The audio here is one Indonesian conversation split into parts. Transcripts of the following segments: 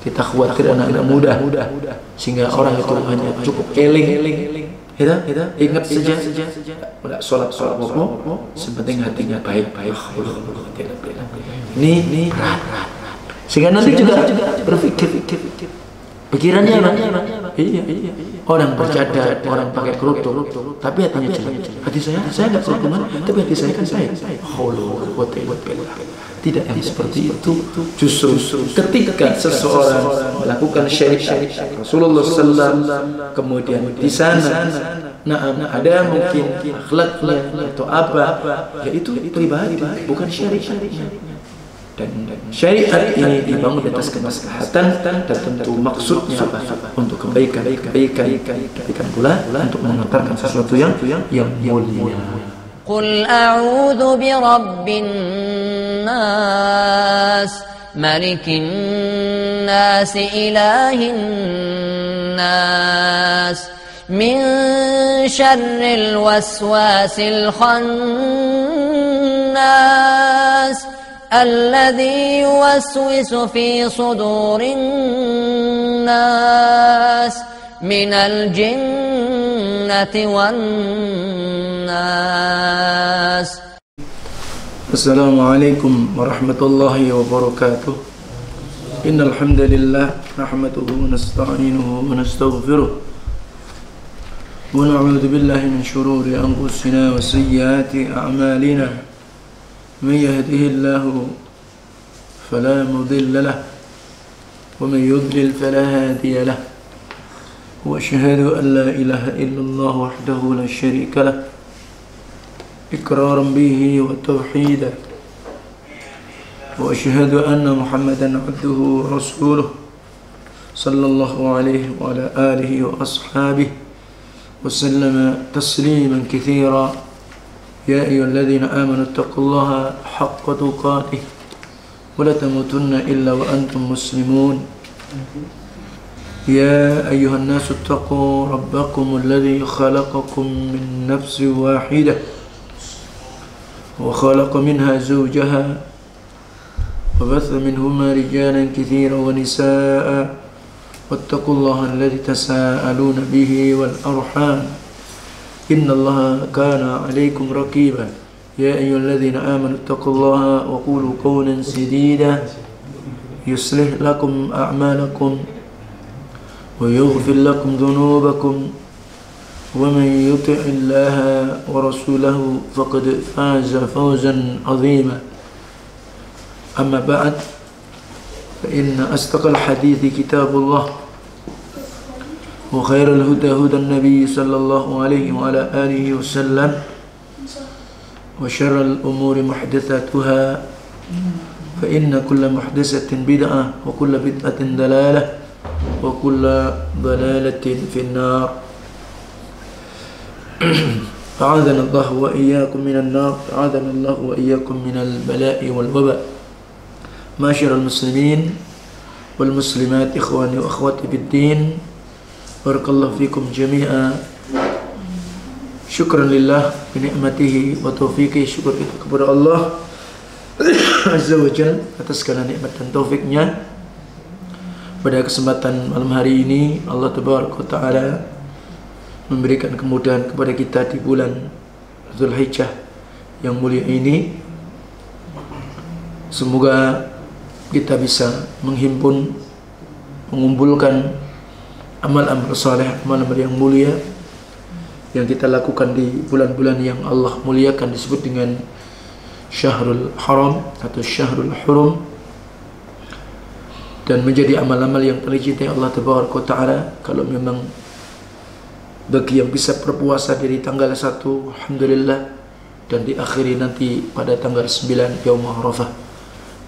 Kita khawatir anak-anak muda sehingga orang itu hanya cukup eling, ingat saja, tidak sholat pokok, sepenting hatinya baik. Ini sehingga nanti juga berpikir pikirannya iya. Orang bercadar, orang pakai kerudung, tapi hatinya jelek. Hati saya nggak kerudungan, tapi hati saya kan baik. Tidak yang seperti itu. Justru ketika seseorang melakukan syariat Rasulullah SAW, kemudian di sana ada mungkin akhlaknya atau apa, yaitu pribadi, bukan syariat. Dan syariat ini dibangun di atas kemaslahatan dan tentu maksudnya apa? Untuk kebaikan pula, untuk mengantarkan sesuatu yang mulia. Qul a'udzu birabbin nas, malikin nas, ilahin nas, min syarril waswasil khannas, alladzi yuwaswisu fi sudurin nas, minal jinnati wan nas. Assalamualaikum warahmatullahi wabarakatuh. Innal hamdalillah nahmaduhu wa nasta'inuhu wa nastaghfiruh wa na'udzu billahi min shururi anfusina wa sayyiati a'malina. Man yahdihillahu fala mudilla lahu wa man yudlil fala hadiya lahu. Wa asyhadu an la ilaha illallah wahdahu la syarika lahu iqraran bihi wa tauhidan. Wa asyhadu anna Muhammadan abduhu wa rasuluh sallallahu alaihi wa ala alihi wa ashabihi wa sallama tasliman katsira. Ya ayyuhalladzina amanu taqullaha haqqa tuqatih wa la tamutunna illa wa antum muslimun. يا أيها الناس اتقوا ربكم الذي خلقكم من نفس واحدة وخلق منها زوجها وبث منهما رجالا كثيرا ونساء واتقوا الله الذي تساءلون به والأرحام إن الله كان عليكم رقيبا. يا أيها الذين آمنوا اتقوا الله وقولوا قولا سديدا يصلح لكم أعمالكم ويغفر لكم ذنوبكم ومن يطع الله ورسوله فقد فاز فوزا عظيما. أما بعد فإن أصدق الحديث كتاب الله وخير الهدى هدى النبي صلى الله عليه وعلى آله وسلم وشر الأمور محدثاتها فإن كل محدثة بدعة وكل بدعة ضلالة وكل ضلالة في النار. أعاذنا الله وإياكم من النار، أعاذنا الله وإياكم من البلاء والوباء. معاشر المسلمين والمسلمات، إخواني وأخواتي بالدين، بارك الله فيكم جميعا. Syukran lillah binikmatihi wa taufiqih. Syukur itu kepada Allah Azza wa Jalla atas segala nikmat dan taufiknya. Pada kesempatan malam hari ini Allah Tabaraka wa Ta'ala memberikan kemudahan kepada kita di bulan Dzulhijjah yang mulia ini. Semoga kita bisa mengumpulkan amal-amal saleh, amal-amal yang mulia yang kita lakukan di bulan-bulan yang Allah muliakan, disebut dengan Syahrul Haram atau Syahrul Hurum, dan menjadi amal-amal yang paling cintai Allah Tabaraka wa Ta'ala. Kalau memang bagi yang bisa berpuasa dari tanggal 1, alhamdulillah, dan diakhiri nanti pada tanggal 9 Yaum Arafah.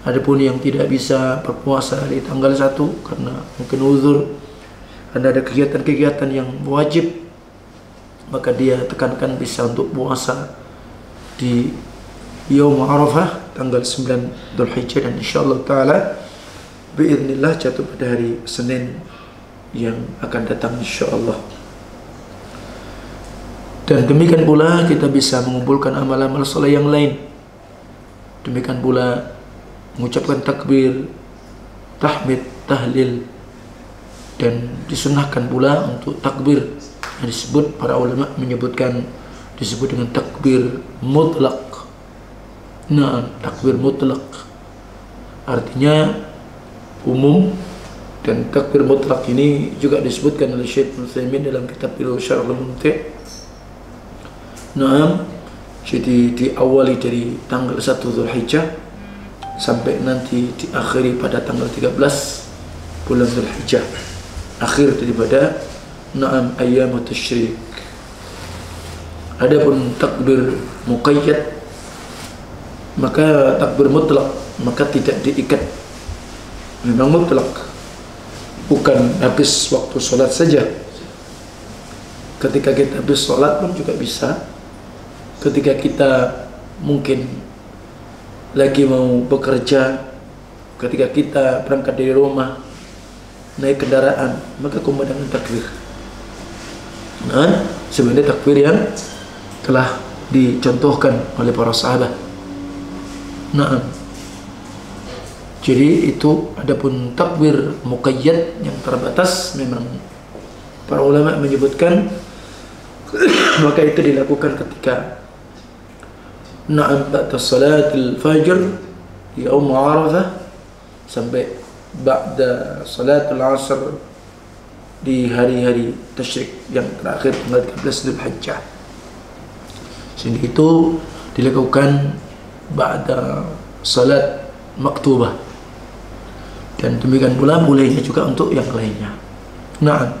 Adapun yang tidak bisa berpuasa dari tanggal 1 karena mungkin uzur, karena ada kegiatan-kegiatan yang wajib, maka dia tekankan bisa untuk puasa di Yaum Arafah tanggal 9 Dzulhijjah, dan insyaallah taala biiznillah jatuh pada hari Senin yang akan datang insyaallah. Dan demikian pula kita bisa mengumpulkan amal-amal saleh yang lain. Demikian pula mengucapkan takbir, tahmid, tahlil, dan disunahkan pula untuk takbir yang disebut para ulama menyebutkan disebut dengan takbir mutlak. Nah, takbir mutlak artinya umum, dan takbir mutlak ini juga disebutkan oleh Syekh Utsaimin dalam kitab Syarhul Mumti'. Nah, jadi diawali dari tanggal 1 Dzulhijjah sampai nanti diakhiri pada tanggal 13 bulan Dzulhijjah, akhir daripada ayyamut tasyrik. Adapun takbir muqayyad, maka takbir mutlak maka tidak diikat, memang mutlak, bukan habis waktu sholat saja. Ketika kita habis sholat pun juga bisa, ketika kita mungkin lagi mau bekerja, ketika kita berangkat dari rumah naik kendaraan, maka kumandangkan takbir. Nah, sebenarnya takbir yang telah dicontohkan oleh para sahabat. Nah, jadi itu adapun takbir muqayyad yang terbatas, memang para ulama menyebutkan maka itu dilakukan ketika ba'da salatil fajr yaum Arafah sampai ba'da salatul asr di hari-hari tasyrik yang terakhir tanggal 13 Dzulhijjah. Sehingga itu dilakukan ba'da salat maktubah, dan demikian pula bolehnya juga untuk yang lainnya. Nah,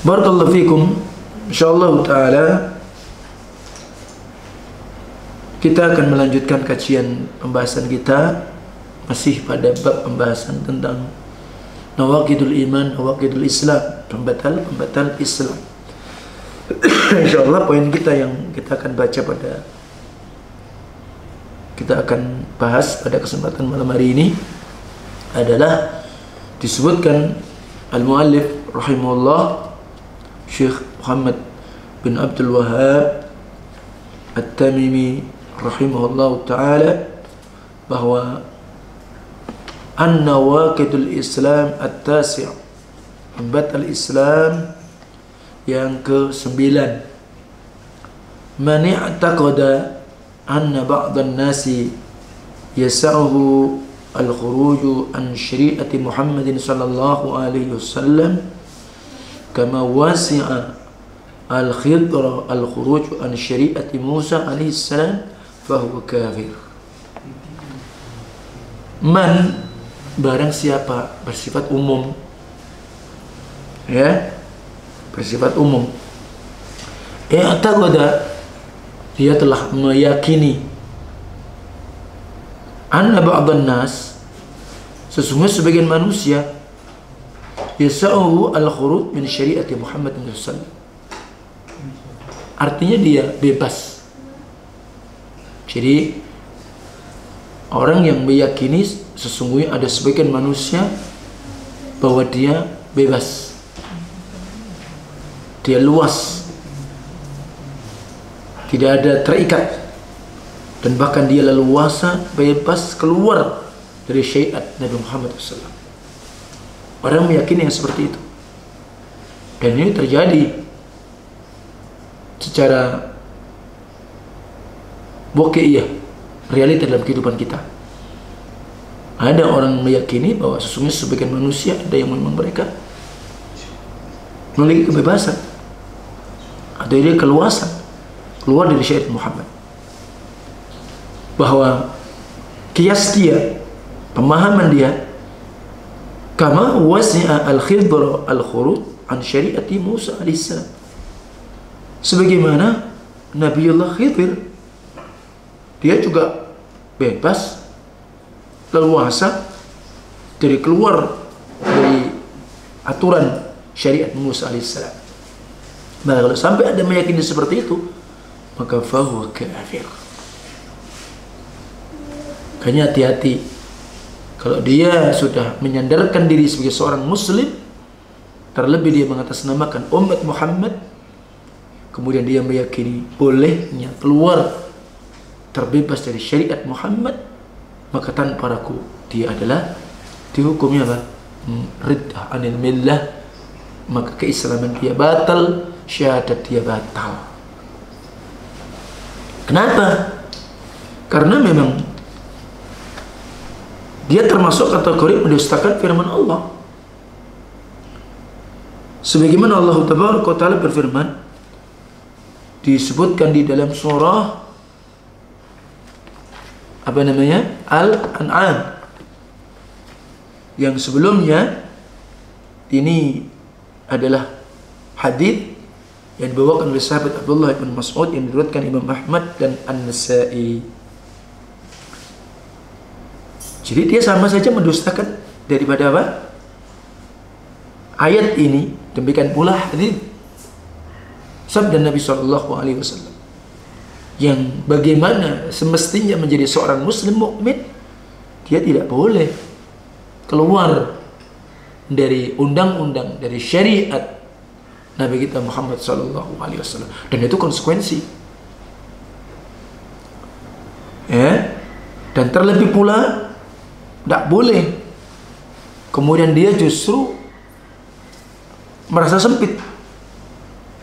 barakallahu fikum. Insyaallah taala kita akan melanjutkan kajian pembahasan kita masih pada bab pembahasan tentang nawaqidul iman, nawaqidul Islam, pembatal Islam. Insyaallah poin kita yang kita akan bahas pada kesempatan malam hari ini adalah disebutkan al-muallif rahimahullah Syekh Muhammad bin Abdul Wahhab At-Tamimi rahimahullah ta'ala bahwa an-nawaqidul Islam at-tasi', pembatal Islam yang ke-9, man i'taqada anna ba'dhan nasi yas'uhu al-khuruju an syari'ati Muhammadin sallallahu alaihi wasallam kama wasi'a al-khidra al-khuruju an syari'ati Musa alaihi salam fahuwa kafir. Man, barang siapa, bersifat umum, ya, bersifat umum. I'taqada, dia telah meyakini, anna ba'dhan nas, sesungguhnya sebagian manusia, yasa'uhu al-khuruj min syari'ati Muhammad SAW, artinya dia bebas. Jadi orang yang meyakini sesungguhnya ada sebagian manusia bahwa dia bebas, dia luas, tidak ada terikat, dan bahkan dia leluasa bebas keluar dari syariat Nabi Muhammad SAW. Orang meyakini yang seperti itu, dan ini terjadi secara waqi'iyah, realita dalam kehidupan kita. Ada orang meyakini bahwa sesungguhnya sebagian manusia ada yang memang mereka memiliki kebebasan, ada dia keluasan, keluar dari syariat Muhammad, bahwa kias dia, pemahaman dia, kama wasi'a al-khidra al-khuruj an syari'ati Musa alaihissalam, sebagaimana Nabiullah Khidir, dia juga bebas, leluasa dari keluar dari aturan syariat Musa alaihissalam. Nah, kalau sampai ada meyakini seperti itu, maka fahuwa kafir. Makanya hati-hati kalau dia sudah menyandarkan diri sebagai seorang muslim, terlebih dia mengatasnamakan umat Muhammad, kemudian dia meyakini bolehnya keluar terbebas dari syariat Muhammad, maka tanpa ragu dia adalah dihukumnya apa? Riddah anil millah, maka keislaman dia batal, syahadat dia batal. Kenapa? Karena memang dia termasuk kategori mendustakan firman Allah. Sebagaimana Allah Tabaraka wa Ta'ala berfirman, disebutkan di dalam surah Al-An'am, yang sebelumnya ini adalah hadis yang dibawakan oleh sahabat Abdullah bin Mas'ud yang diriwayatkan Imam Ahmad dan An-Nasa'i. Jadi dia sama saja mendustakan daripada apa? Ayat ini. Demikian pula hadis sabda Nabi SAW yang bagaimana semestinya menjadi seorang muslim mukmin, dia tidak boleh keluar dari undang-undang, dari syariat Nabi kita Muhammad SAW, dan itu konsekuensi. Dan terlebih pula tidak boleh kemudian dia justru merasa sempit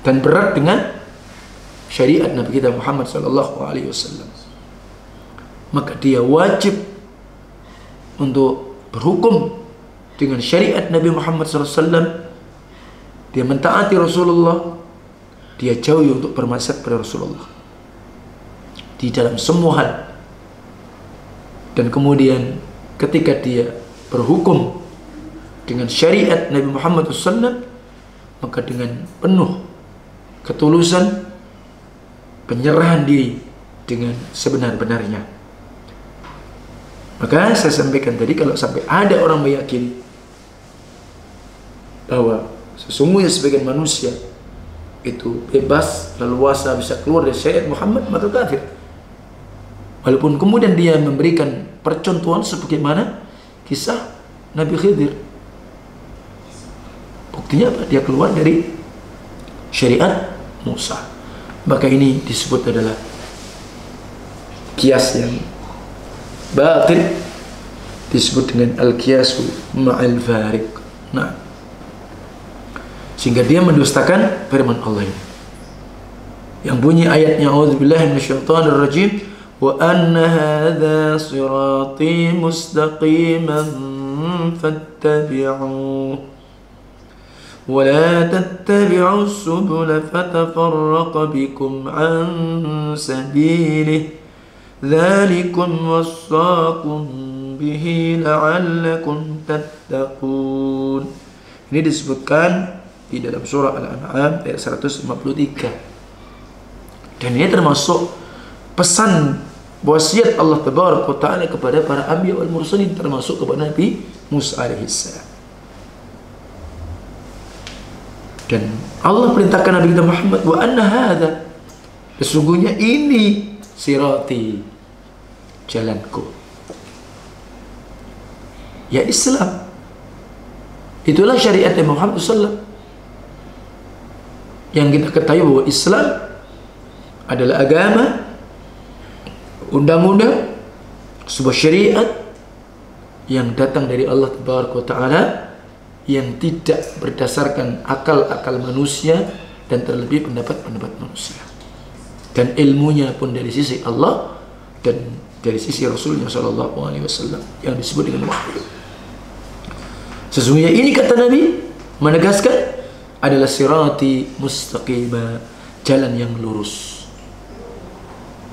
dan berat dengan syariat Nabi kita Muhammad SAW. Maka dia wajib untuk berhukum dengan syariat Nabi Muhammad SAW. Dia mentaati Rasulullah, dia jauhi untuk bermaksiat pada Rasulullah di dalam semua hal. Dan kemudian ketika dia berhukum dengan syariat Nabi Muhammad SAW, maka dengan penuh ketulusan, penyerahan diri dengan sebenar-benarnya. Maka saya sampaikan tadi, kalau sampai ada orang meyakini bahwa sesungguhnya sebagian manusia itu bebas, leluasa, bisa keluar dari syariat Muhammad, maka kafir. Walaupun kemudian dia memberikan percontohan sebagaimana kisah Nabi Khidir. Buktinya apa? Dia keluar dari syariat Musa. Maka ini disebut adalah kias yang batil, disebut dengan al-kiasu ma'al farik. Nah, sehingga dia mendustakan firman Allah ini yang bunyi ayatnya, a'udzubillahi minasyaitonir rajim, wa anna hadza sirati mustaqiman fattabi'uhu wa la tattabi'u subula fatafarraqa bikum an sabilihi dzalikum wassaqum bihi la'allakum tattaqun. Ini disebutkan di dalam surah Al-An'am ayat 153. Dan ini termasuk pesan wasiat Allah Tabaraka wa Ta'ala kepada para anbiya wal mursalin, termasuk kepada Nabi Musa alaihissalam. Dan Allah perintahkan Nabi kita Muhammad, wa anna hadza, sesungguhnya ini sirati, jalanku, ya Islam. Itulah syariat Muhammad SAW. Yang kita ketahui bahwa Islam adalah agama, undang-undang, sebuah syariat yang datang dari Allah Taala, yang tidak berdasarkan akal-akal manusia dan terlebih pendapat-pendapat manusia. Dan ilmunya pun dari sisi Allah dan dari sisi Rasulnya SAW yang disebut dengan wahyu. Sesungguhnya ini, kata Nabi, menegaskan adalah sirati mustaqimah, jalan yang lurus.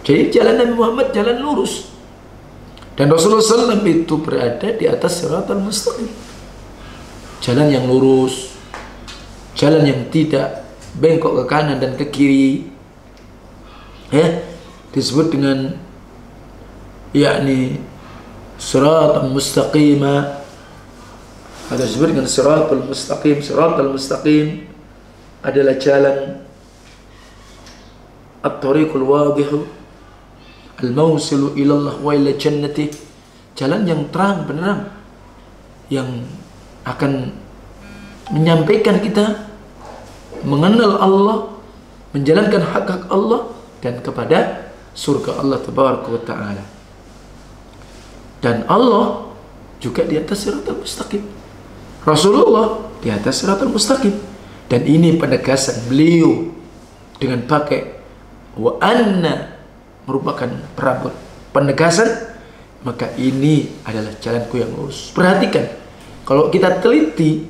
Jadi jalan Nabi Muhammad jalan lurus, dan Rasulullah SAW itu berada di atas siratal mustaqim, jalan yang lurus, jalan yang tidak bengkok ke kanan dan ke kiri, disebut dengan yakni siratal mustaqimah, atau disebut dengan siratal mustaqim. Siratal mustaqim adalah jalan at-tariqul wadih al-mawsilu ilallah wa ila jannati, jalan yang terang benderang yang akan menyampaikan kita mengenal Allah, menjalankan hak-hak Allah dan kepada surga Allah Tabaraka wa Ta'ala. Dan Allah juga di atas siratal mustaqim. Rasulullah di atas siratal mustaqim. Dan ini penegasan beliau dengan pakai wa anna merupakan perabot penegasan, maka ini adalah jalanku yang lurus. Perhatikan, kalau kita teliti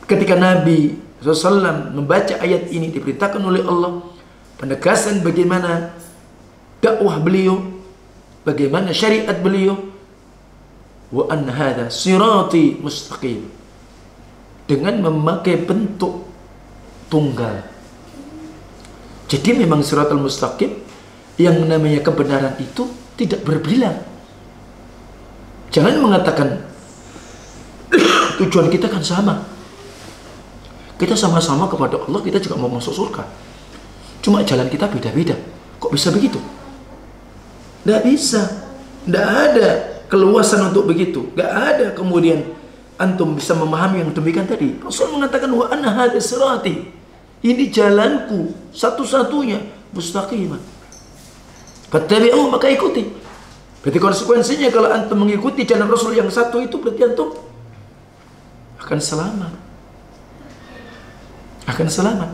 ketika Nabi SAW membaca ayat ini diperintahkan oleh Allah, penegasan bagaimana dakwah beliau, bagaimana syariat beliau, wa anna hadha sirati mustaqim, dengan memakai bentuk tunggal. Jadi memang siratal mustaqim yang namanya kebenaran itu tidak berbilang. Jangan mengatakan tujuan kita kan sama, kita sama-sama kepada Allah, kita juga mau masuk surga, cuma jalan kita beda-beda. Kok bisa begitu? Tidak bisa. Tidak ada keluasan untuk begitu. Tidak ada kemudian antum bisa memahami yang demikian tadi. Rasul mengatakan wa anna hadha sirati, ini jalanku satu-satunya mustaqimah. Fattabi'u, maka ikuti. Berarti konsekuensinya kalau antum mengikuti jalan Rasul yang satu itu, berarti antum akan selamat. Akan selamat.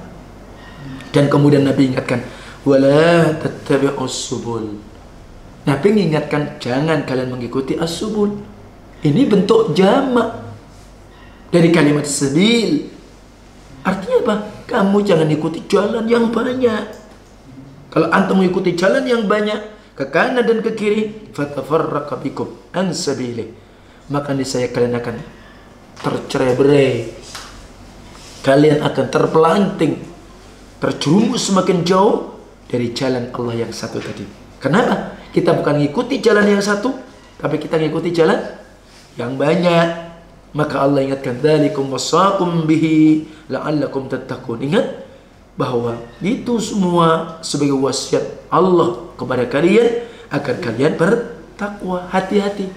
Dan kemudian Nabi ingatkan, wala tattabi'us subul. Nabi mengingatkan, jangan kalian mengikuti as-subul. Ini bentuk jamak dari kalimat sabil. Artinya apa? Kamu jangan ikuti jalan yang banyak. Kalau antum mengikuti jalan yang banyak, ke kanan dan ke kiri, fatafarraqa bikum an sabilih, maka niscaya kalian akan tercerai-berai. Kalian akan terpelanting, terjerumus semakin jauh dari jalan Allah yang satu tadi. Kenapa? Kita bukan mengikuti jalan yang satu, tapi kita mengikuti jalan yang banyak. Maka Allah ingatkan, dzalikum wasaqum bihi la'allakum tattaqun. Ingat bahwa itu semua sebagai wasiat Allah kepada kalian agar kalian bertakwa, hati-hati.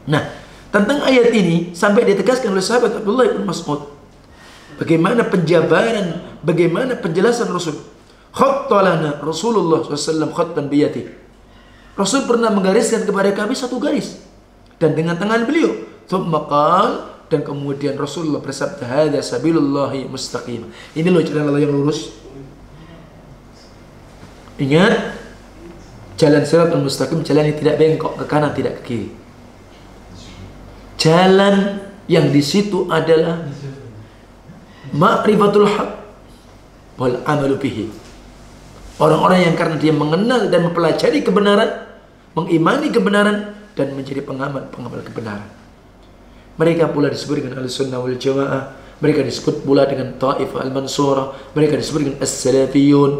Nah, tentang ayat ini sampai ditegaskan oleh sahabat Abdullah bin Mas'ud, bagaimana penjabaran, bagaimana penjelasan Rasul. Khattalana Rasulullah SAW khattan biyati. Rasul pernah menggariskan kepada kami satu garis, dan dengan tangan beliau. Thumma qal, dan kemudian Rasulullah bersabda, hadza sabilullahi mustaqim. Ini loh jalan Allah yang lurus. Ingat, jalan siratal mustaqim, jalan yang tidak bengkok ke kanan, tidak ke kiri. Jalan yang di situ adalah ma'rifatul haq wal amalu bihi. Orang-orang yang karena dia mengenal dan mempelajari kebenaran, mengimani kebenaran, dan menjadi pengamal kebenaran. Mereka pula disebut dengan Ahlussunnah wal Jamaah. Mereka disebut pula dengan Taifah al-Mansurah. Mereka disebut dengan As-Salafiyun.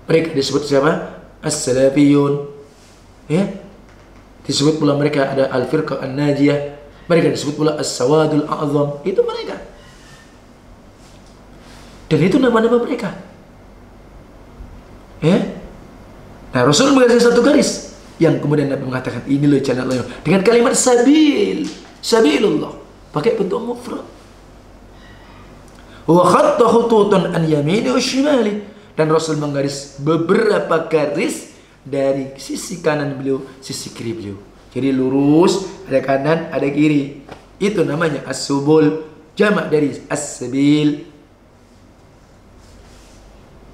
Mereka disebut siapa? As-Salafiyun. Ya. Disebut pula mereka ada Al-Firqah An-Najiyah. Mereka disebut pula As-Sawadul A'zam. Itu mereka. Dan itu nama-nama mereka. Ya. Nah, Rasul menggaris satu garis yang kemudian Nabi mengatakan, ini loh jalan Allah dengan kalimat sabil, sabilullah, pakai bentuk mufrad. Wa khatta khututun an yamini wa shimali, dan Rasul menggaris beberapa garis dari sisi kanan beliau, sisi kiri beliau. Jadi lurus, ada kanan, ada kiri. Itu namanya as-subul, jamak dari as-sabil.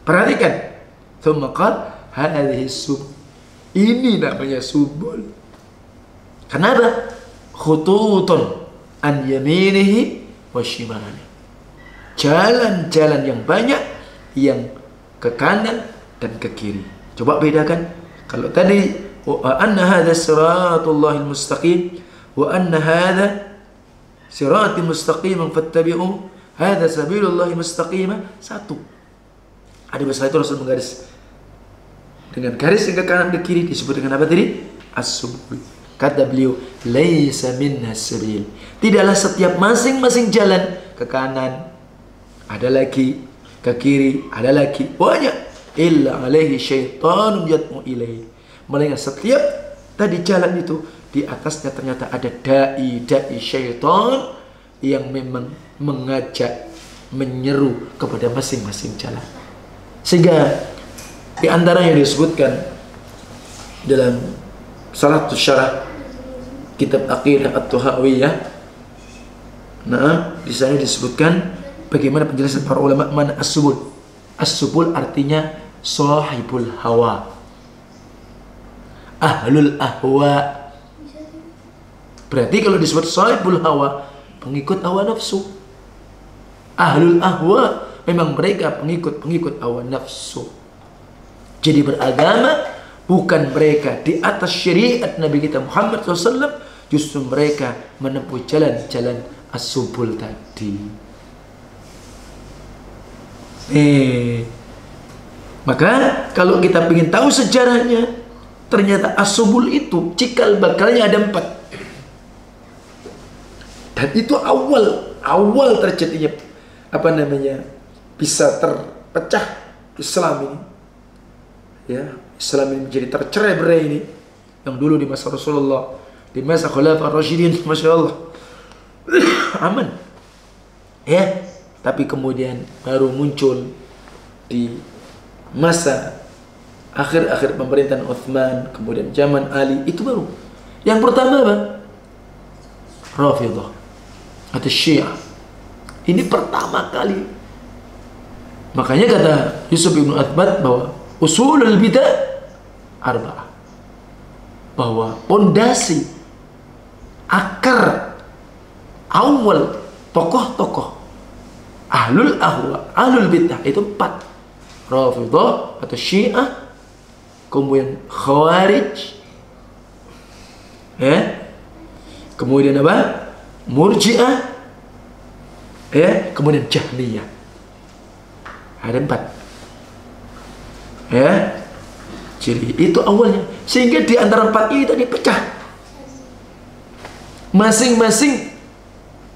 Perhatikan. Thumma qala hadhihi subul. Ini namanya subul. Kenapa? Khututun an yaminihi wa shimali. Jalan-jalan yang banyak yang ke kanan dan ke kiri. Coba bedakan. Kalau tadi wa anna hadha siratullahil mustaqim wa anna hadha sirati mustaqiman fattabi'u hadha sabilullahi mustaqima, satu. Ada masalah itu Rasul menggaris dengan garis yang ke kanan ke kiri, disebut dengan apa tadi? As-subul. Kata beliau, laisa minna sabil. Tidaklah setiap masing-masing jalan ke kanan ada lagi, ke kiri ada lagi, banyak. Illa alaihi syaitanun yad'u ilaihi. Melainkan setiap tadi jalan itu di atasnya ternyata ada dai syaitan yang memang mengajak, menyeru kepada masing-masing jalan. Sehingga di antara yang disebutkan dalam salah satu syarah kitab Aqidah At-Tahawiyah. Nah, di sana disebutkan bagaimana penjelasan para ulama mana as-subul. As-subul artinya sahibul hawa, ahlul ahwa. Berarti kalau disebut sahibul hawa, pengikut hawa nafsu. Ahlul ahwa memang mereka pengikut hawa nafsu. Jadi beragama bukan mereka di atas syariat Nabi kita Muhammad SAW, justru mereka menempuh jalan-jalan as-subul tadi. Maka kalau kita ingin tahu sejarahnya, ternyata as-subul itu cikal bakalnya ada 4. Dan itu awal terjadinya bisa terpecah Islam ini. Ya, Islam ini menjadi tercerai-berai ini. Yang dulu di masa Rasulullah, di masa Khulafaur Rasyidin, Masya Allah, aman. Ya, tapi kemudian baru muncul di masa akhir-akhir pemerintahan Utsman, kemudian zaman Ali, itu baru. Yang pertama apa? Rafidhah atau Syiah. Ini pertama kali. Makanya kata Yusuf ibn Athbat bahwa usulul bidah arba'ah, bahwa pondasi akar awal tokoh-tokoh ahlul ahwa, ahlul bidah itu 4. Rafidhah atau Syiah, kemudian Khawarij, kemudian apa? Murji'ah, kemudian Jahmiyah. Ada 4. Jadi itu awalnya. Sehingga di antara 4 ini tadi pecah. Masing-masing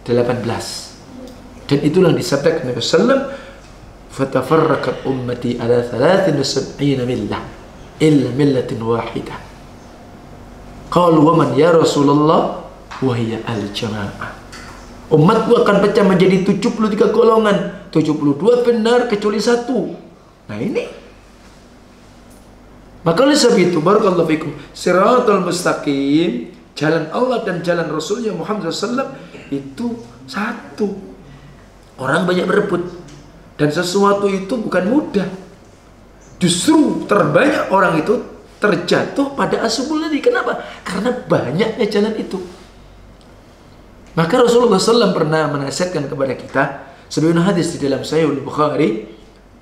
18. Dan itulah disabdakan Nabi sallallahu fatafarraqat ummati ala 73 millah illa millatin wahidah. Qalu wa man ya Rasulullah wa hiya al-jamaah. Umatku akan pecah menjadi 73 golongan, 72 benar kecuali 1. Nah ini. Maka oleh sebab itu, barakallahu fikum, siratal mustaqim, jalan Allah dan jalan Rasulnya Muhammad SAW itu satu. Orang banyak berebut, dan sesuatu itu bukan mudah. Justru terbanyak orang itu terjatuh pada as-subul tadi. Kenapa? Karena banyaknya jalan itu. Maka Rasulullah SAW pernah menasihatkan kepada kita, sebagaimana hadis di dalam Sahih Bukhari,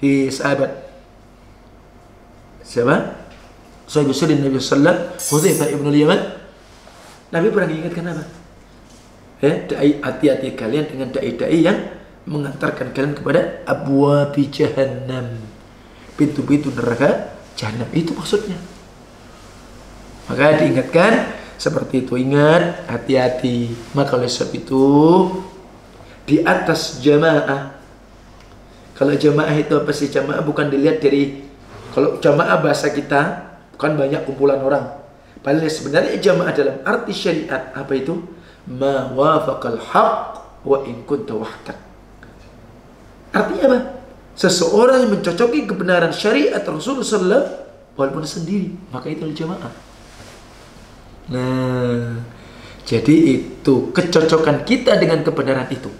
di sahabat siapa? Sahih Sunan Nabi sallallahu Hudzaifah ibn al-Yaman. Nabi pernah mengingatkan apa? Hati-hati kalian dengan dai-dai yang mengantarkan kalian kepada abwabi jahannam, pintu-pintu neraka jahannam. Itu maksudnya. Maka diingatkan seperti itu, ingat, hati-hati. Maka oleh sebab itu di atas jamaah. Kalau jamaah itu apa sih? Jamaah bukan dilihat dari, kalau jamaah bahasa kita bukan banyak kumpulan orang. Padahal sebenarnya jamaah dalam arti syariat apa itu? Ma wafaqal haqq wa in kunta wahdak. Artinya apa? Seseorang yang mencocoki kebenaran syariat Rasulullah SAW walaupun sendiri, maka itu jamaah. Nah, jadi itu kecocokan kita dengan kebenaran itu.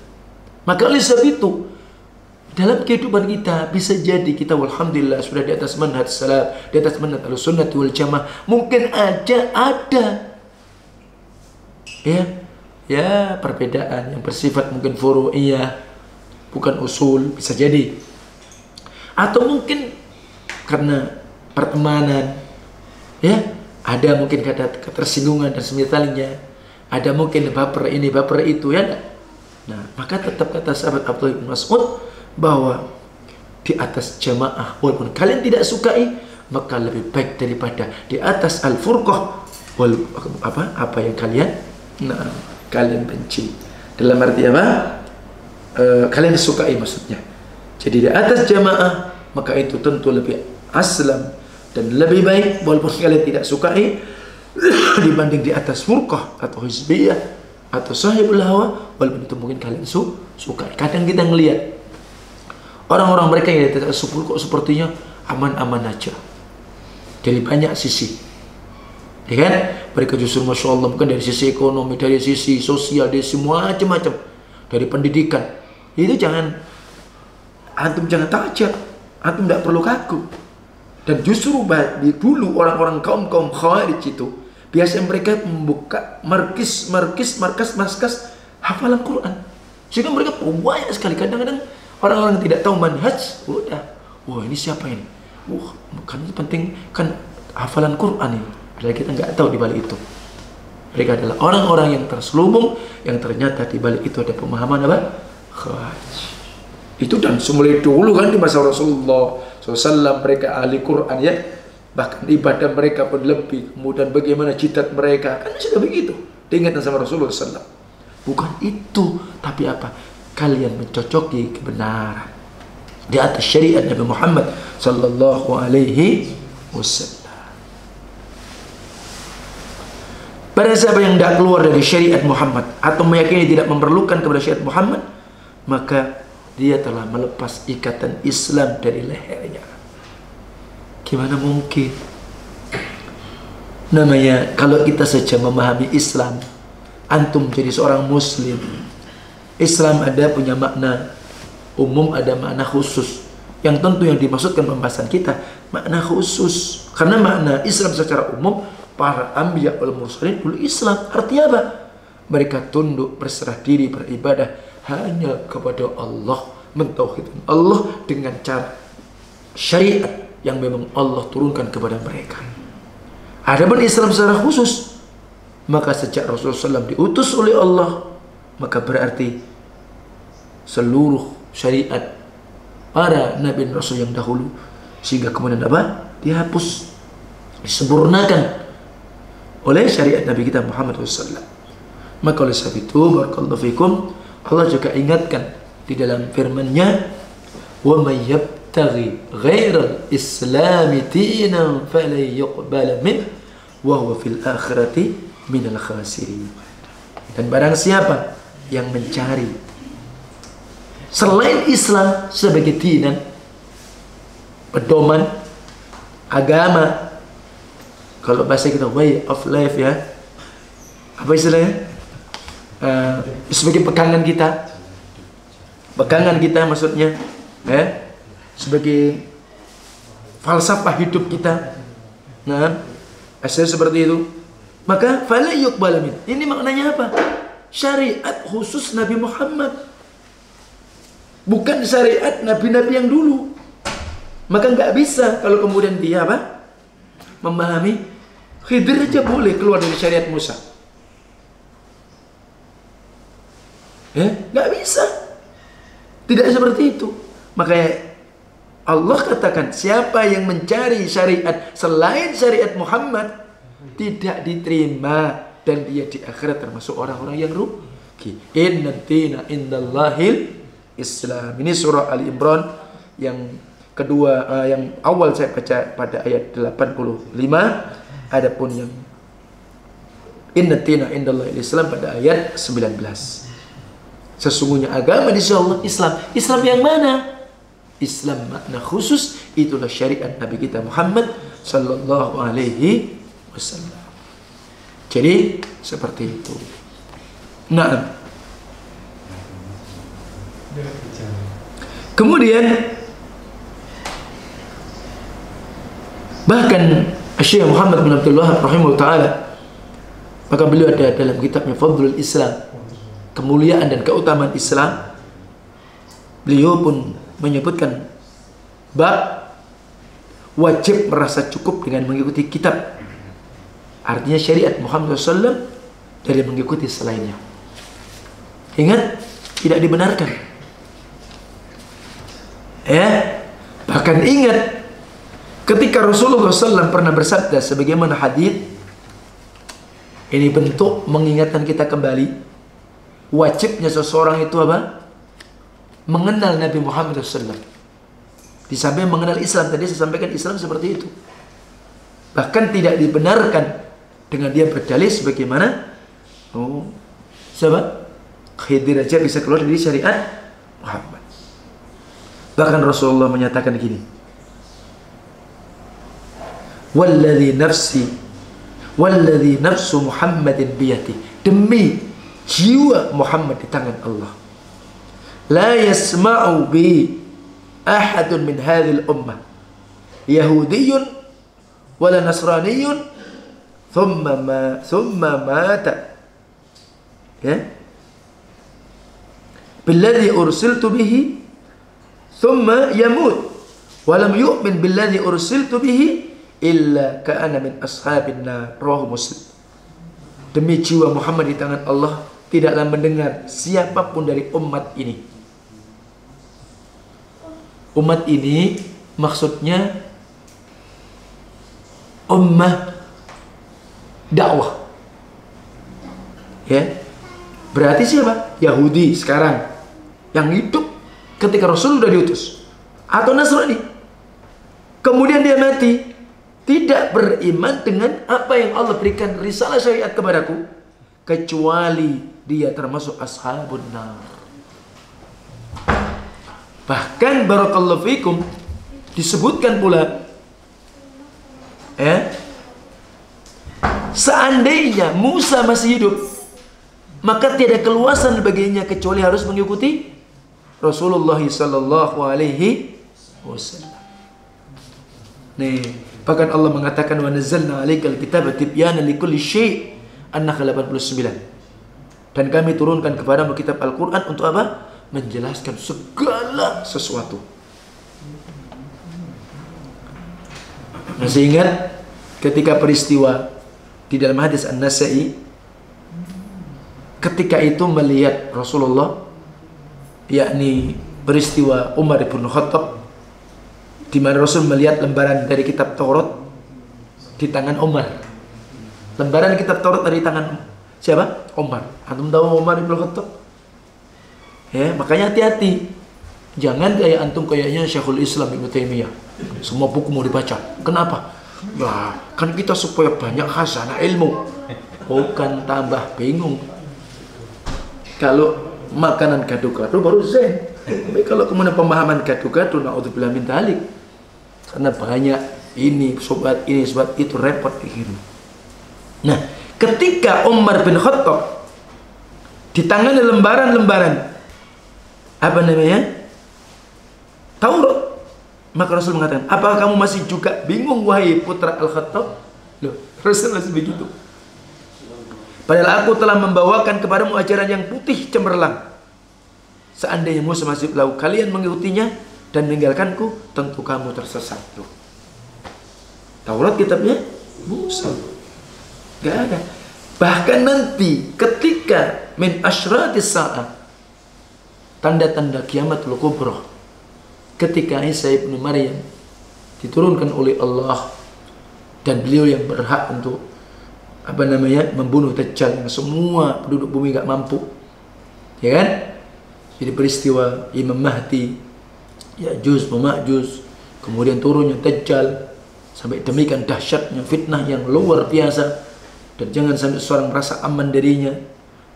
Maka oleh sebab itu dalam kehidupan kita bisa jadi kita alhamdulillah sudah di atas manhaj salaf, di atas manhaj al-sunnah wal jamaah. Mungkin aja ada ya perbedaan yang bersifat mungkin furu'iyah, bukan usul, bisa jadi. Atau mungkin karena pertemanan, ada mungkin ketersinggungan dan semisalnya, ada mungkin baper ini baper itu, ya. Nah, maka tetap kata sahabat Abdullah bin Mas'ud bahwa di atas jamaah walaupun kalian tidak sukai, maka lebih baik daripada di atas al-furqah apa yang kalian benci. Dalam arti apa? Kalian sukai maksudnya. Jadi di atas jamaah maka itu tentu lebih aslam dan lebih baik walaupun kalian tidak sukai dibanding di atas furqah atau hizbiyah atau sahibul hawa walaupun itu mungkin kalian sukai. Kadang kita ngelihat orang-orang mereka yang di atas furqah kok sepertinya aman-aman aja dari banyak sisi, Ya kan? Mereka justru Masya Allah, bukan dari sisi ekonomi, dari sisi sosial, dari semua macam-macam, dari pendidikan. Itu antum jangan takjub, antum tidak perlu kaku. Dan justru dulu orang-orang kaum Khawarij itu biasanya mereka membuka markas hafalan Quran. Sehingga mereka banyak sekali. Kadang-kadang orang-orang yang tidak tahu manhaj, wah ini siapa ini? Wah, kan itu penting kan hafalan Quran ini. Padahal kita nggak tahu di balik itu. Mereka adalah orang-orang yang terselubung, yang ternyata di balik itu ada pemahaman apa? Khawarij. Itu dan semulai dulu kan di masa Rasulullah SAW mereka ahli Quran ya. Bahkan ibadah mereka pun lebih. Kemudian bagaimana jidat mereka, kan sudah begitu. Diingatkan sama Rasulullah SAW. Bukan itu, tapi apa? Kalian mencocoki kebenaran di atas syariat Nabi Muhammad sallallahu alaihi wasallam. Pada siapa yang tidak keluar dari syariat Muhammad atau meyakini tidak memerlukan kepada syariat Muhammad, maka dia telah melepas ikatan Islam dari lehernya. Gimana mungkin? Namanya kalau kita saja memahami Islam, antum jadi seorang muslim. Islam punya makna umum, ada makna khusus. Yang tentu yang dimaksudkan pembahasan kita makna khusus. Karena makna Islam secara umum, para anbiya wal mursalin dulu Islam. Artinya apa? Mereka tunduk, berserah diri, beribadah hanya kepada Allah, mentauhidkan Allah dengan cara syariat yang memang Allah turunkan kepada mereka. Adapun Islam secara khusus, maka sejak Rasulullah SAW diutus oleh Allah, maka berarti seluruh syariat para nabi dan rasul yang dahulu, sehingga kemudian apa? Dihapus, disempurnakan oleh syariat Nabi kita Muhammad SAW. Maka oleh sebab itu, barakallahu fikum, Allah juga ingatkan di dalam firman-Nya, wa may yabtaghi ghairal islami dinan falan yuqbala min wa huwa fil akhirati minal khasirin. Dan barang siapa yang mencari selain Islam sebagai dinan, pedoman agama, kalau bahasa kita way of life ya, apa istilahnya, sebagai pegangan kita maksudnya, sebagai falsafah hidup kita, nah asal seperti itu, maka fala yuqbal min. Ini maknanya apa? Syariat khusus Nabi Muhammad, bukan syariat nabi-nabi yang dulu. Maka nggak bisa kalau kemudian dia apa? Memahami Khidir aja boleh keluar dari syariat Musa. Nggak bisa. Tidak seperti itu. Makanya Allah katakan, siapa yang mencari syariat selain syariat Muhammad tidak diterima, dan dia di akhirat termasuk orang-orang yang rugi. Inna dina indallahil Islam. Ini surah Ali Imran yang kedua, yang awal saya baca pada ayat 85. Adapun yang inna dina indallahil Islam pada ayat 19. Sesungguhnya agama di sisi Allah Islam. Islam yang mana? Islam makna khusus, itulah syariat Nabi kita Muhammad sallallahu alaihi wasallam. Jadi seperti itu. Nah, kemudian bahkan Syekh Muhammad bin Abdul Wahab rahimahullah taala, maka beliau ada dalam kitabnya Fadlul Islam, kemuliaan dan keutamaan Islam, beliau pun menyebutkan bab wajib merasa cukup dengan mengikuti kitab, artinya syariat Muhammad SAW, dari mengikuti selainnya. Ingat, tidak dibenarkan. Bahkan ingat, ketika Rasulullah SAW pernah bersabda sebagaimana hadits, ini bentuk mengingatkan kita kembali wajibnya seseorang itu apa? Mengenal Nabi Muhammad SAW. Di samping mengenal Islam, tadi saya sampaikan Islam seperti itu. Bahkan tidak dibenarkan dengan dia berdalih sebagaimana siapa? Khidir aja bisa keluar dari syariat Muhammad. Bahkan Rasulullah menyatakan gini, walladzi nafsi Walladzi nafsu Muhammadin biyadi, demi jiwa Muhammad di tangan Allah, la yasma'u bi ahadun min hadhil ummah yahudiyyun wala nasraniyyun thumma mata ya billadzi ursiltu bihi thumma yamut walam yu'min billadzi ursiltu bihi illa ka'ana min ashabin nar. Rawahu Muslim. Demi jiwa Muhammad di tangan Allah, tidaklah mendengar siapapun dari umat ini. Umat ini maksudnya ummah dakwah. Ya. Berarti siapa? Yahudi sekarang yang hidup ketika Rasul sudah diutus, atau Nasrani kemudian dia mati tidak beriman dengan apa yang Allah berikan risalah syariat kepadaku, kecuali dia termasuk ashabun nar. Bahkan barakallahu fikum disebutkan pula seandainya Musa masih hidup, maka tiada keluasan baginya kecuali harus mengikuti Rasulullah sallallahu alaihi wasallam. Nih, bahkan Allah mengatakan wa nazzalna 'alaikal kitaba tibyanan likulli syai', An-Nahl 89. Dan kami turunkan kepadamu kitab Al-Qur'an untuk apa? Menjelaskan segala sesuatu. Masih ingat ketika peristiwa di dalam hadis An-Nasa'i, ketika itu melihat Rasulullah, yakni peristiwa Umar bin Khattab, di mana Rasul melihat lembaran dari kitab Taurat di tangan Umar. Lembaran kitab Taurat dari tangan siapa? Umar. Antum tahu Umar bin Khattab? Ya, makanya hati-hati. Jangan kayak antum kayaknya Syekhul Islam Ibnu Taimiyah. Semua buku mau dibaca. Kenapa? Ya, kan kita supaya banyak khazanah ilmu. Bukan tambah bingung. Kalau makanan gado-gado baru zen. Tapi kalau kemudian pemahaman gado-gado, naudzubillah min dzalik. Karena banyak ini sobat itu repot gitu. Nah, ketika Umar bin Khattab di tangan lembaran-lembaran apa namanya? Taurat, maka Rasul mengatakan, apakah kamu masih juga bingung wahai putra Al-Khattab? Loh, Rasul masih begitu. Padahal aku telah membawakan kepadamu ajaran yang putih cemerlang. Seandainya Musa masih lalu kalian mengikutinya dan meninggalkanku, tentu kamu tersesat. Tuh. Taurat kitabnya Musa. Gak ada. Bahkan nanti ketika min asyratis sa'ah, tanda-tanda kiamatul kubra, ketika Isa ibnu Maryam diturunkan oleh Allah dan beliau yang berhak untuk apa namanya membunuh Dajjal yang semua penduduk bumi gak mampu, ya kan? Jadi peristiwa Imam Mahdi, Ya'juj wa Ma'juj, kemudian turunnya Dajjal, sampai demikian dahsyatnya fitnah yang luar biasa, dan jangan sampai seorang merasa aman darinya,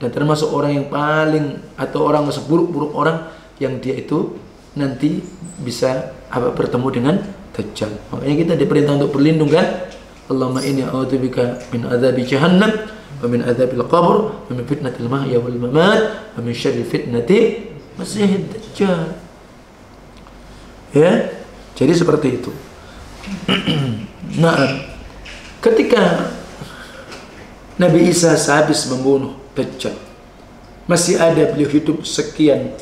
dan termasuk orang yang paling atau orang seburuk-buruk orang yang dia itu nanti bisa bertemu dengan Dajjal. Makanya kita diperintah untuk berlindung kan? Allahumma inni a'udzubika min adzabi jahannam wa min adzabil qabr wa min fitnatil mahya wal mamat wa min syarri fitnati Masiihid Dajjal. Ya, jadi seperti itu. Nah, ketika Nabi Isa sehabis membunuh Dajjal, masih ada beliau hidup sekian,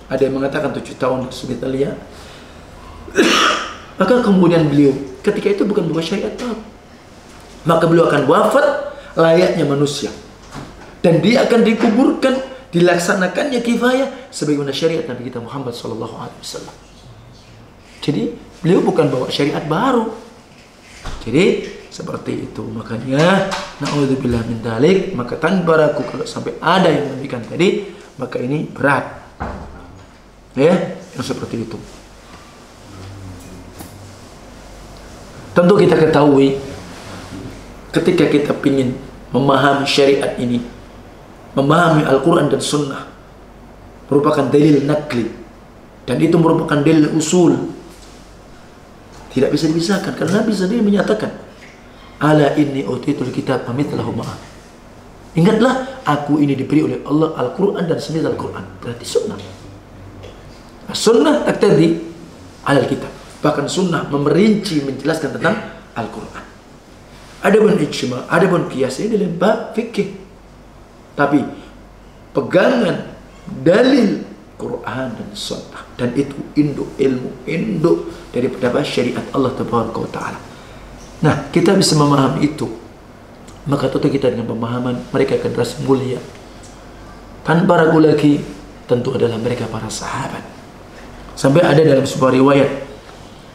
ada yang mengatakan 7 tahun di Italia. Maka kemudian beliau ketika itu bukan buat syariat baru, maka beliau akan wafat layaknya manusia, dan dia akan dikuburkan, dilaksanakannya kifayah sebagaimana syariat Nabi kita Muhammad SAW. Jadi beliau bukan bawa syariat baru. Jadi seperti itu. Makanya naudzubillah min dzalik, maka tanpa ragu kalau sampai ada yang demikian tadi, maka ini berat. Ya, yang seperti itu. Tentu kita ketahui ketika kita ingin memahami syariat ini, memahami Al-Quran dan Sunnah, merupakan dalil nakli, dan itu merupakan dalil usul, tidak bisa dipisahkan. Karena Nabi sendiri menyatakan Ala inni utitul kitab amithlahu ma'a. Ingatlah, aku ini diberi oleh Allah Al-Quran dan semisal Al-Quran. Berarti sunnah. Sunnah taqtadi al-kitab. Bahkan sunnah memerinci, menjelaskan tentang Al-Quran. Adapun ijma, adapun qiyas ini dalam bab fikih. Tapi pegangan dalil Quran dan sunnah, dan itu induk ilmu, induk daripada syariat Allah Taala. Nah, kita bisa memahami itu, maka tentu kita dengan pemahaman mereka generasi mulia tanpa ragu lagi tentu adalah mereka para sahabat. Sampai ada dalam sebuah riwayat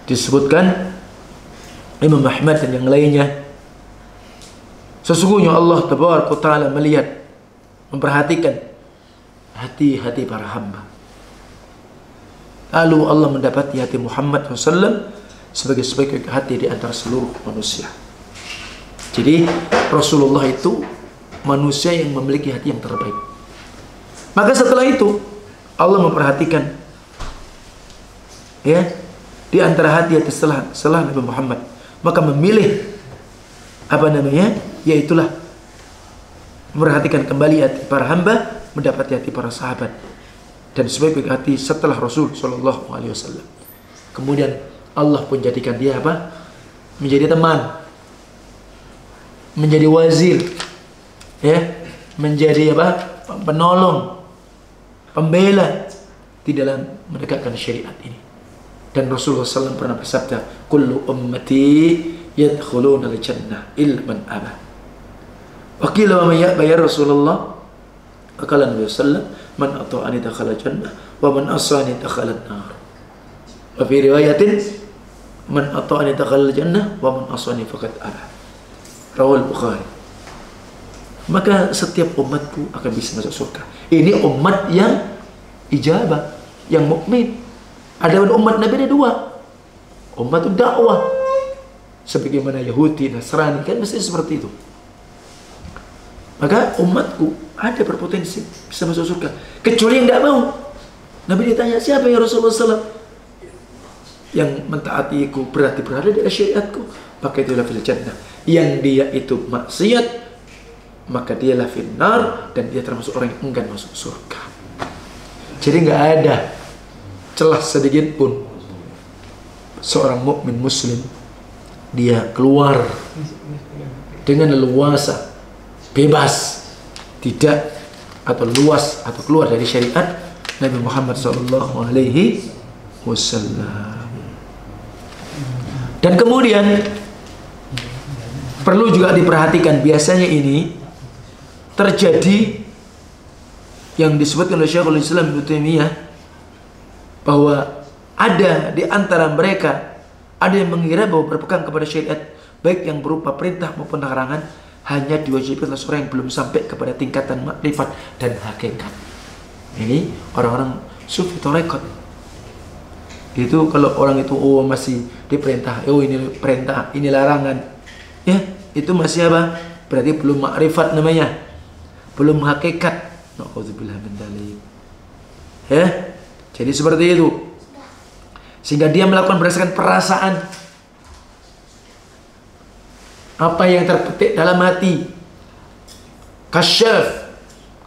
disebutkan Imam Ahmad dan yang lainnya, sesungguhnya Allah Taala melihat, memperhatikan hati-hati para hamba. Lalu Allah mendapati hati Muhammad SAW sebagai hati di antara seluruh manusia. Jadi Rasulullah itu manusia yang memiliki hati yang terbaik. Maka setelah itu Allah memperhatikan, ya, di antara hati-hati setelah Nabi Muhammad, maka memilih yaitulah memperhatikan kembali hati para hamba, mendapati hati para sahabat dan sebaik hati setelah Rasul Shallallahu Alaihi Wasallam. Kemudian Allah pun jadikan dia menjadi teman, menjadi wazir, ya, menjadi penolong, pembela di dalam menegakkan syariat ini. Dan Rasulullah SAW pernah bersabda, kullu ummati yadkhuluna al-jannah illa man aba. Wa qila wa man ya'ba ya Rasulullah? Qala Nabi sallallahu, man ata'ani dakhala jannah wa man asani dakhala an-nar. Wa fi riwayatin man ata'ani dakhala jannah wa man asani faqad aba. Rawal Bukhari. Maka setiap umatku akan bisa masuk surga. Ini umat yang ijabah, yang mukmin. Ada umat Nabi ada dua. Umat dakwah. Sebagaimana Yahudi, Nasrani kan mesti seperti itu. Maka umatku ada berpotensi bisa masuk surga, kecuali yang tidak mau. Nabi ditanya, siapa ya Rasulullah SAW? Yang mentaatiku berarti berada di syariatku, maka itulah fil jannah. Yang dia itu maksiat, maka dialah finnar, dan dia termasuk orang yang enggan masuk surga. Jadi nggak ada celah sedikit pun seorang mukmin muslim dia keluar dengan leluasa, bebas, tidak atau luas atau keluar dari syariat Nabi Muhammad sallallahu alaihi wasallam. Dan kemudian perlu juga diperhatikan, biasanya ini terjadi yang disebutkan oleh Syekhul Islam Ibnu Taimiyah, bahwa ada di antara mereka ada yang mengira bahwa berpegang kepada syariat baik yang berupa perintah maupun larangan hanya diwajibkan oleh seorang yang belum sampai kepada tingkatan makrifat dan hakikat. Ini orang-orang sufi tarekat. Itu kalau orang itu masih diperintah, ini perintah, ini larangan, ya itu masih berarti belum makrifat namanya, belum hakikat. Nauzubillah min dzalik. Ya, jadi seperti itu. Sehingga dia melakukan berdasarkan perasaan, apa yang terpetik dalam hati. Kasyaf,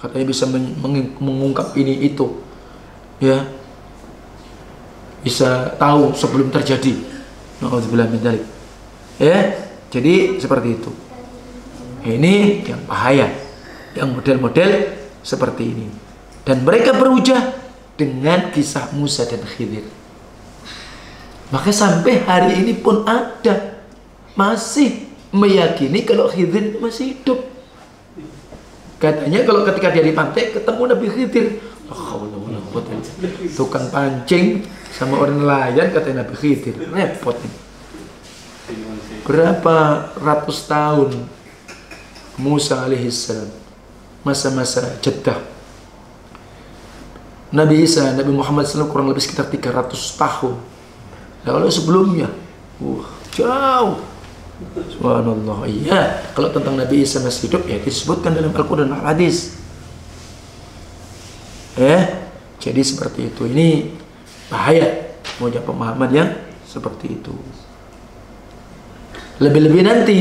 katanya bisa mengungkap ini itu, ya, bisa tahu sebelum terjadi. Nauzubillah min dzalik. Ya, jadi seperti itu. Ini yang bahaya, yang model-model seperti ini. Dan mereka berhujah dengan kisah Musa dan Khidir. Maka sampai hari ini pun ada masih meyakini kalau Khidir masih hidup. Katanya kalau ketika dia di pantai ketemu Nabi Khidir, tukang pancing sama orang nelayan, katanya Nabi Khidir, repot nih. Berapa ratus tahun Musa alaihissalam, masa-masa Jeddah. Nabi Isa, Nabi Muhammad SAW kurang lebih sekitar 300 tahun. Kalau sebelumnya, jauh. Subhanallah. Iya, kalau tentang Nabi Isa masih hidup, ya disebutkan dalam Al-Quran dan Al-Hadis. Jadi seperti itu. Ini bahaya punya pemahaman yang seperti itu. Lebih-lebih nanti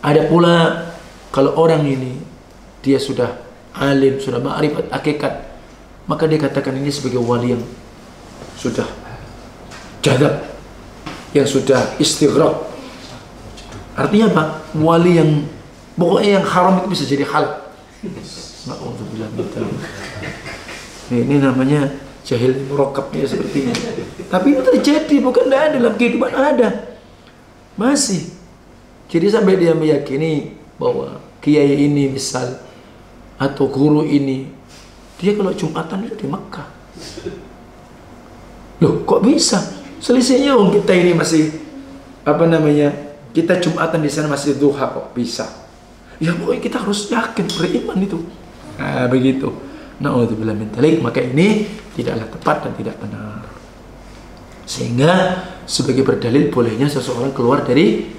Ada pula kalau orang ini dia sudah alim, sudah ma'rifat hakikat, maka dia katakan ini sebagai wali yang sudah jadab, yang sudah istighraq. Artinya apa? Wali yang pokoknya yang haram itu bisa jadi halal. Na'udzubillah min dzalik. Ini namanya jahil murakkabnya seperti ini. Tapi itu terjadi, bukan tidak ada dalam kehidupan, ada. Masih. Jadi sampai dia meyakini bahwa kiai ini misal atau guru ini, dia kalau Jumatan itu di Mekah. Loh, kok bisa? Selisihnya kita ini masih kita Jumatan di sana masih duha, kok bisa? Ya pokoknya kita harus yakin, beriman itu. Nah, begitu. Na'udzubillah min dzalik. Maka ini tidaklah tepat dan tidak benar. Sehingga sebagai berdalil bolehnya seseorang keluar dari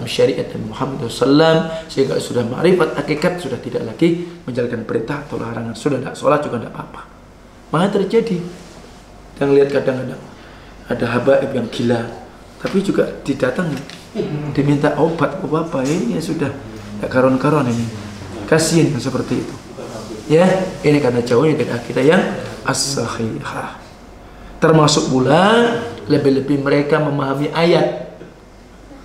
syariat dan Muhammad SAW, sehingga sudah ma'rifat hakikat, sudah tidak lagi menjalankan perintah atau larangan, sudah tidak sholat juga tidak apa-apa. Malah terjadi. Dan lihat kadang-kadang ada habaib yang gila, tapi juga didatangi, diminta obat apa-apa, ini sudah tidak karon-karon ini. Kasihin seperti itu. Ya, ini karena jauhnya dari akidah yang as-sahihah. Termasuk pula lebih-lebih mereka memahami ayat.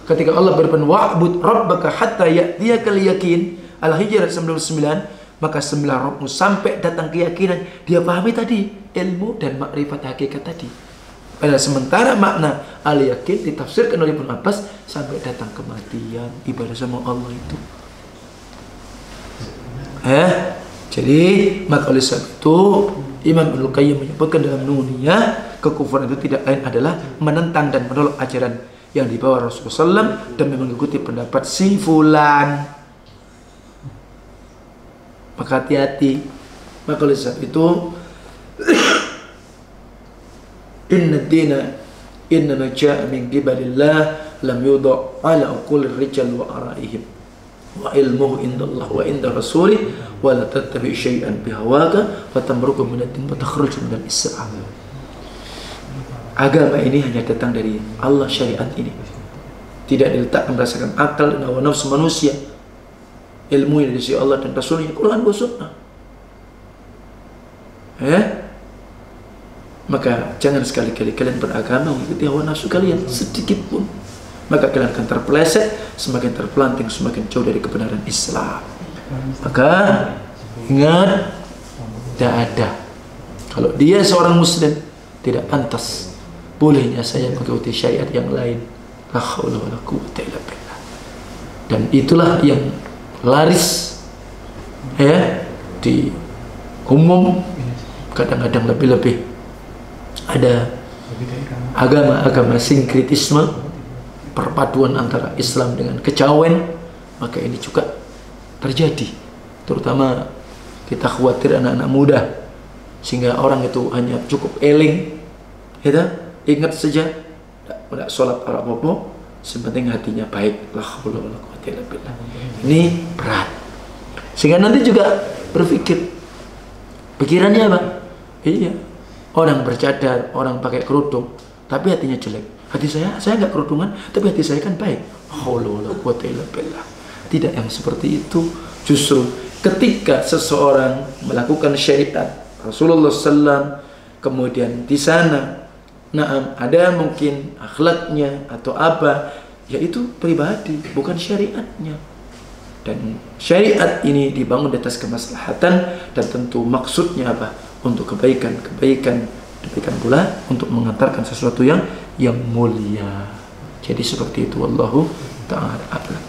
Ketika Allah berfirman wa'bud rabbaka hatta ya'tiyakal yakin, Al-Hijr 99, maka sembelih Rabbmu sampai datang keyakinan. Dia pahami tadi ilmu dan makrifat hakikat tadi. Pada sementara makna al-yakin ditafsirkan oleh Ibnu Abbas sampai datang kematian, ibadah sama Allah itu. Jadi maka oleh sebab itu Imam Ibnu Qayyim menyebutkan dalam Nuniyah, kekufuran itu tidak lain adalah menentang dan menolak ajaran yang dibawa Rasulullah SAW dan mengikuti pendapat si fulan. Maka hati-hati. Maka oleh sebab itu inna dina innama ja'a min qibalillah lam yudha' ala uqulir rijal wa ara'ihim wa ilmuhu indallah wa inda rasulih wa la tattabi' syai'an bihawaka fatamruku minaddin wa takhruju minal Islam. Agama ini hanya datang dari Allah, syariat ini tidak diletakkan berdasarkan akal dan hawa nafsu manusia. Ilmu dari sisi Allah dan Rasulnya, Quran dan Sunnah. Maka jangan sekali-kali kalian beragama mengikuti hawa nafsu kalian sedikit pun. Maka kalian akan terpeleset, semakin terpelanting, semakin jauh dari kebenaran Islam. Maka ingat, tidak ada. Kalau dia seorang Muslim, tidak pantas bolehnya saya mengikuti syariat yang lain. La haula wala quwwata illa billah. Dan itulah yang laris di umum, kadang-kadang lebih-lebih ada agama-agama sinkritisme, perpaduan antara Islam dengan kejawen. Maka ini juga terjadi, terutama kita khawatir anak-anak muda, sehingga orang itu hanya cukup eling, ingat saja, tidak sholat apa-apa, sepenting hatinya baik. La haula wala quwwata illa billah. Ini berat, sehingga nanti juga berpikir, pikirannya apa? Iya, orang bercadar, orang pakai kerudung, tapi hatinya jelek. Hati saya nggak kerudungan, tapi hati saya kan baik. La haula wala quwwata illa billah. Tidak yang seperti itu. Justru ketika seseorang melakukan syariat Rasulullah SAW, kemudian di sana ada mungkin akhlaknya atau apa, yaitu pribadi, bukan syariatnya. Dan syariat ini dibangun di atas kemaslahatan, dan tentu maksudnya apa? Untuk kebaikan pula untuk mengantarkan sesuatu yang mulia. Jadi seperti itu, wallahu ta'ala a'lam.